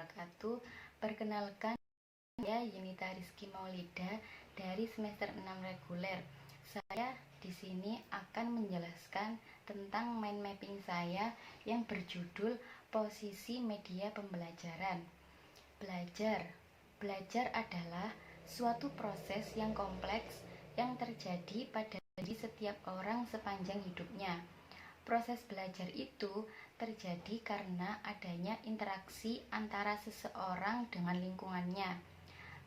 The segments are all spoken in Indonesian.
wabarakatuh. Perkenalkan, saya Yunita Rizky Maulida dari semester 6 reguler. Saya di sini akan menjelaskan tentang mind mapping saya yang berjudul posisi media pembelajaran. Belajar adalah suatu proses yang kompleks yang terjadi pada diri setiap orang sepanjang hidupnya. Proses belajar itu terjadi karena adanya interaksi antara seseorang dengan lingkungannya.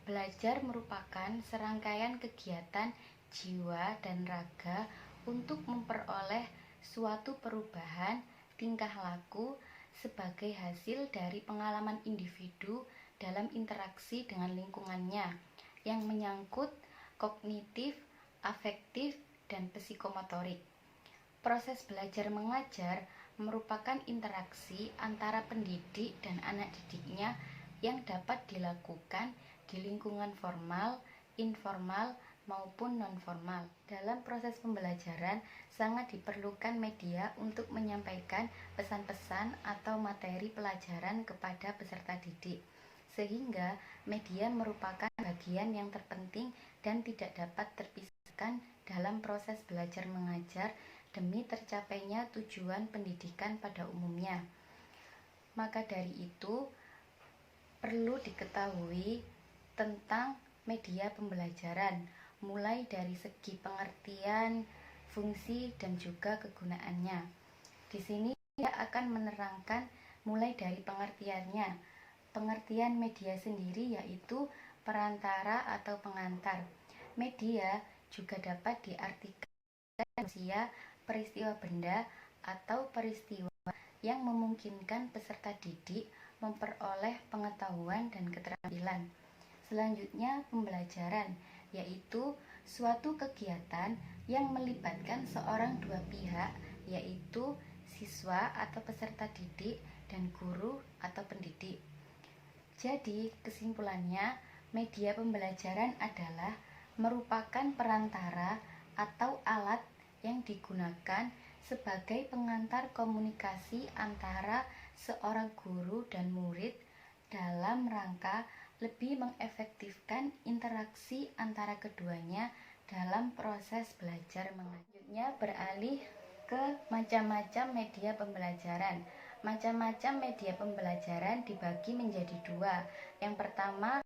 Belajar merupakan serangkaian kegiatan jiwa dan raga untuk memperoleh suatu perubahan tingkah laku sebagai hasil dari pengalaman individu dalam interaksi dengan lingkungannya yang menyangkut kognitif, afektif, dan psikomotorik. Proses belajar mengajar merupakan interaksi antara pendidik dan anak didiknya yang dapat dilakukan di lingkungan formal, informal, maupun non-formal. Dalam proses pembelajaran, sangat diperlukan media untuk menyampaikan pesan-pesan atau materi pelajaran kepada peserta didik, sehingga media merupakan bagian yang terpenting dan tidak dapat terpisahkan dalam proses belajar mengajar demi tercapainya tujuan pendidikan pada umumnya. Maka dari itu, perlu diketahui tentang media pembelajaran, mulai dari segi pengertian, fungsi, dan juga kegunaannya. Di sini saya akan menerangkan mulai dari pengertiannya. Pengertian media sendiri yaitu perantara atau pengantar. Media juga dapat diartikan manusia, peristiwa benda, atau peristiwa yang memungkinkan peserta didik memperoleh pengetahuan dan keterampilan. Selanjutnya, pembelajaran, yaitu suatu kegiatan yang melibatkan seorang dua pihak, yaitu siswa atau peserta didik dan guru atau pendidik. Jadi, kesimpulannya, media pembelajaran adalah merupakan perantara atau alat yang digunakan sebagai pengantar komunikasi antara seorang guru dan murid dalam rangka lebih mengefektifkan interaksi antara keduanya dalam proses belajar mengajar. Selanjutnya beralih ke macam-macam media pembelajaran. Macam-macam media pembelajaran dibagi menjadi dua. Yang pertama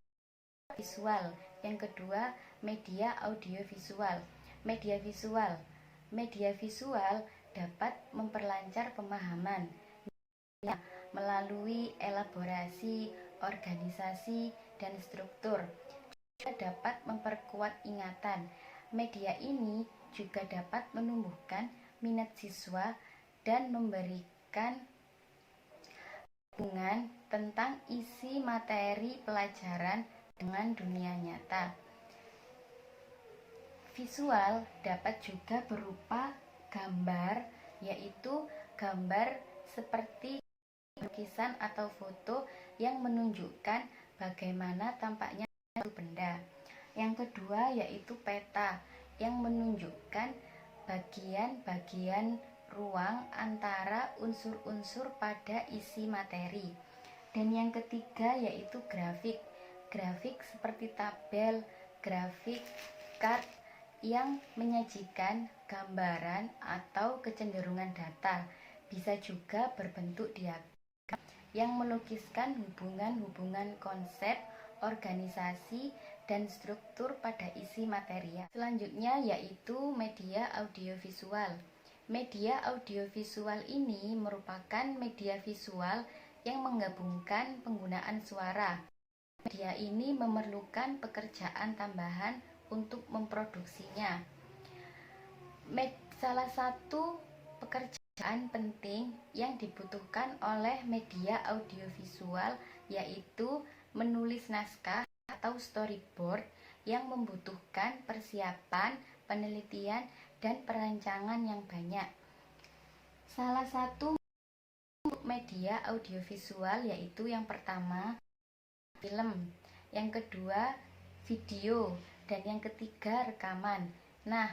visual, yang kedua media audiovisual. Media visual dapat memperlancar pemahaman melalui elaborasi, organisasi, dan struktur. Juga dapat memperkuat ingatan. Media ini juga dapat menumbuhkan minat siswa dan memberikan hubungan tentang isi materi pelajaran dengan dunia nyata. Visual dapat juga berupa gambar, yaitu gambar seperti lukisan atau foto yang menunjukkan bagaimana tampaknya suatu benda. Yang kedua yaitu peta yang menunjukkan bagian-bagian ruang antara unsur-unsur pada isi materi. Dan yang ketiga yaitu grafik. Grafik seperti tabel, grafik, chart yang menyajikan gambaran atau kecenderungan data. Bisa juga berbentuk diagram yang melukiskan hubungan-hubungan konsep, organisasi, dan struktur pada isi material. Selanjutnya yaitu media audiovisual. Media audiovisual ini merupakan media visual yang menggabungkan penggunaan suara. Media ini memerlukan pekerjaan tambahan untuk memproduksinya. Salah satu pekerjaan penting yang dibutuhkan oleh media audiovisual yaitu menulis naskah atau storyboard yang membutuhkan persiapan, penelitian, dan perancangan yang banyak. Salah satu media audiovisual yaitu yang pertama film, yang kedua video, dan yang ketiga rekaman. Nah,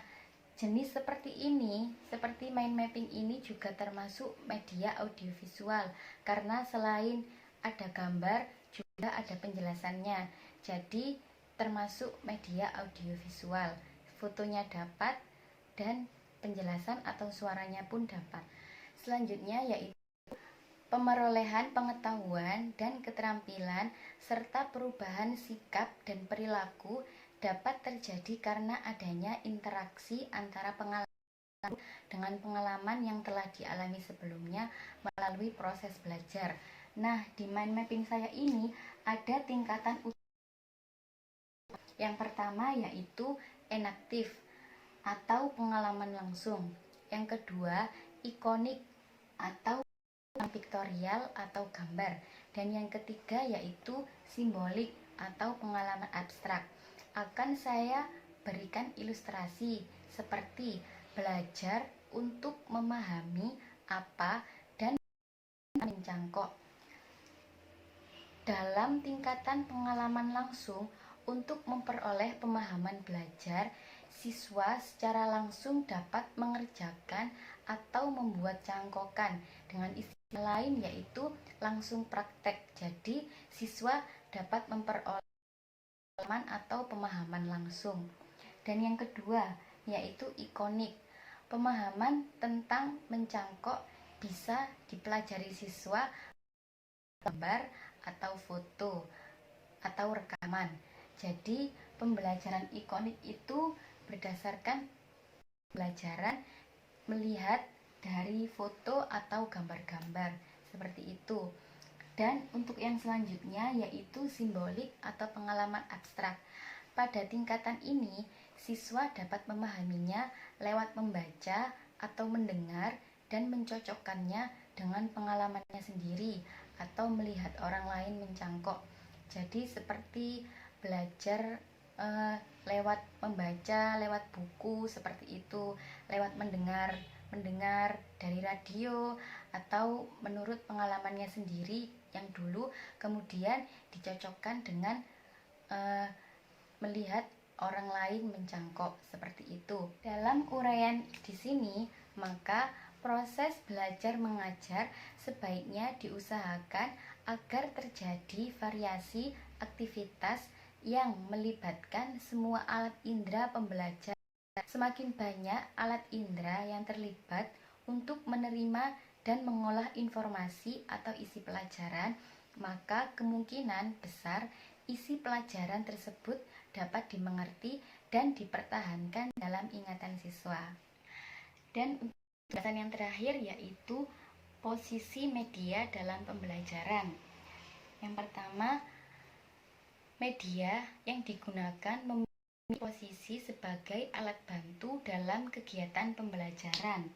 jenis seperti ini, seperti mind mapping ini juga termasuk media audiovisual karena selain ada gambar ada penjelasannya. Jadi termasuk media audiovisual. Fotonya dapat dan penjelasan atau suaranya pun dapat. Selanjutnya yaitu pemerolehan pengetahuan dan keterampilan serta perubahan sikap dan perilaku dapat terjadi karena adanya interaksi antara pengalaman dengan pengalaman yang telah dialami sebelumnya melalui proses belajar. Nah, di mind mapping saya ini ada tingkatan yang pertama yaitu enaktif atau pengalaman langsung. Yang kedua, ikonik atau piktorial atau gambar. Dan yang ketiga yaitu simbolik atau pengalaman abstrak. Akan saya berikan ilustrasi seperti belajar untuk memahami apa dan mencangkok. Dalam tingkatan pengalaman langsung, untuk memperoleh pemahaman belajar, siswa secara langsung dapat mengerjakan atau membuat cangkokan. Dengan istilah lain yaitu langsung praktek. Jadi siswa dapat memperoleh pengalaman atau pemahaman langsung. Dan yang kedua yaitu ikonik. Pemahaman tentang mencangkok bisa dipelajari siswa gambar atau foto atau rekaman. Jadi pembelajaran ikonik itu berdasarkan pembelajaran melihat dari foto atau gambar-gambar seperti itu. Dan untuk yang selanjutnya yaitu simbolik atau pengalaman abstrak. Pada tingkatan ini, siswa dapat memahaminya lewat membaca atau mendengar dan mencocokkannya dengan pengalamannya sendiri atau melihat orang lain mencangkok. Jadi seperti belajar lewat membaca, lewat buku seperti itu, lewat mendengar dari radio atau menurut pengalamannya sendiri yang dulu kemudian dicocokkan dengan melihat orang lain mencangkok seperti itu. Dalam uraian di sini, maka proses belajar mengajar sebaiknya diusahakan agar terjadi variasi aktivitas yang melibatkan semua alat indera pembelajar. Semakin banyak alat indera yang terlibat untuk menerima dan mengolah informasi atau isi pelajaran, maka kemungkinan besar isi pelajaran tersebut dapat dimengerti dan dipertahankan dalam ingatan siswa. Dan penjelasan yang terakhir yaitu posisi media dalam pembelajaran. Yang pertama, media yang digunakan memiliki posisi sebagai alat bantu dalam kegiatan pembelajaran.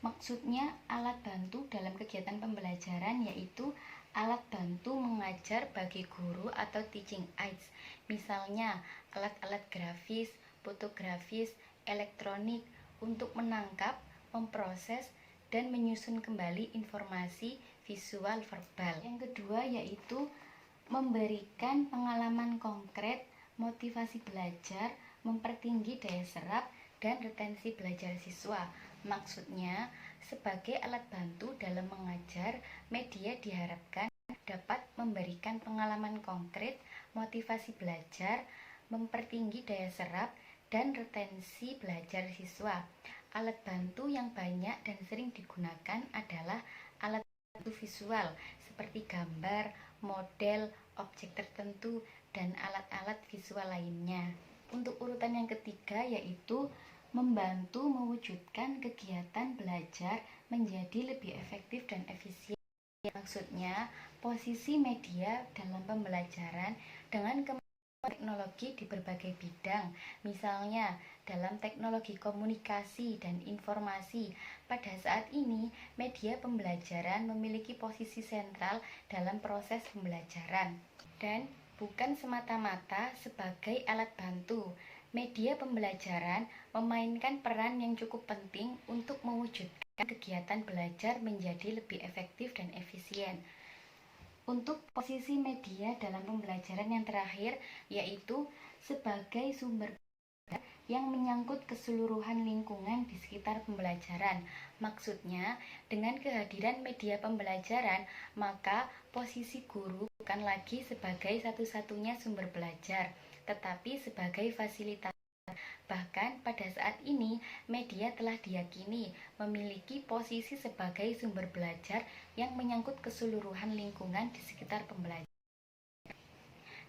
Maksudnya alat bantu dalam kegiatan pembelajaran yaitu alat bantu mengajar bagi guru atau teaching aids. Misalnya alat-alat grafis, fotografis, elektronik untuk menangkap, memproses, dan menyusun kembali informasi visual verbal. Yang kedua yaitu memberikan pengalaman konkret, motivasi belajar, mempertinggi daya serap, dan retensi belajar siswa. Maksudnya, sebagai alat bantu dalam mengajar, media diharapkan dapat memberikan pengalaman konkret, motivasi belajar, mempertinggi daya serap, dan retensi belajar siswa. Alat bantu yang banyak dan sering digunakan adalah alat bantu visual seperti gambar, model, objek tertentu, dan alat-alat visual lainnya. Untuk urutan yang ketiga yaitu membantu mewujudkan kegiatan belajar menjadi lebih efektif dan efisien. Maksudnya, posisi media dalam pembelajaran dengan teknologi di berbagai bidang, misalnya dalam teknologi komunikasi dan informasi. Pada saat ini, media pembelajaran memiliki posisi sentral dalam proses pembelajaran dan bukan semata-mata sebagai alat bantu. Media pembelajaran memainkan peran yang cukup penting untuk mewujudkan kegiatan belajar menjadi lebih efektif dan efisien. Untuk posisi media dalam pembelajaran yang terakhir yaitu sebagai sumber yang menyangkut keseluruhan lingkungan di sekitar pembelajaran. Maksudnya, dengan kehadiran media pembelajaran, maka posisi guru bukan lagi sebagai satu-satunya sumber belajar, tetapi sebagai fasilitas. Bahkan pada saat ini, media telah diyakini memiliki posisi sebagai sumber belajar yang menyangkut keseluruhan lingkungan di sekitar pembelajaran.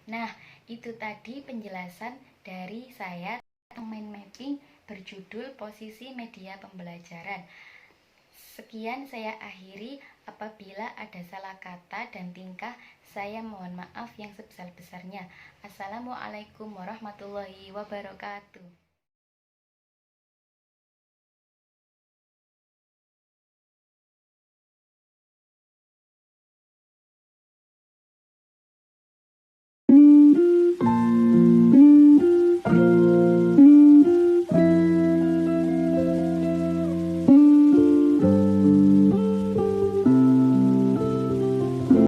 Nah, itu tadi penjelasan dari saya tentang mind mapping berjudul posisi media pembelajaran. Sekian saya akhiri. Apabila ada salah kata dan tingkah, saya mohon maaf yang sebesar-besarnya. Assalamualaikum warahmatullahi wabarakatuh.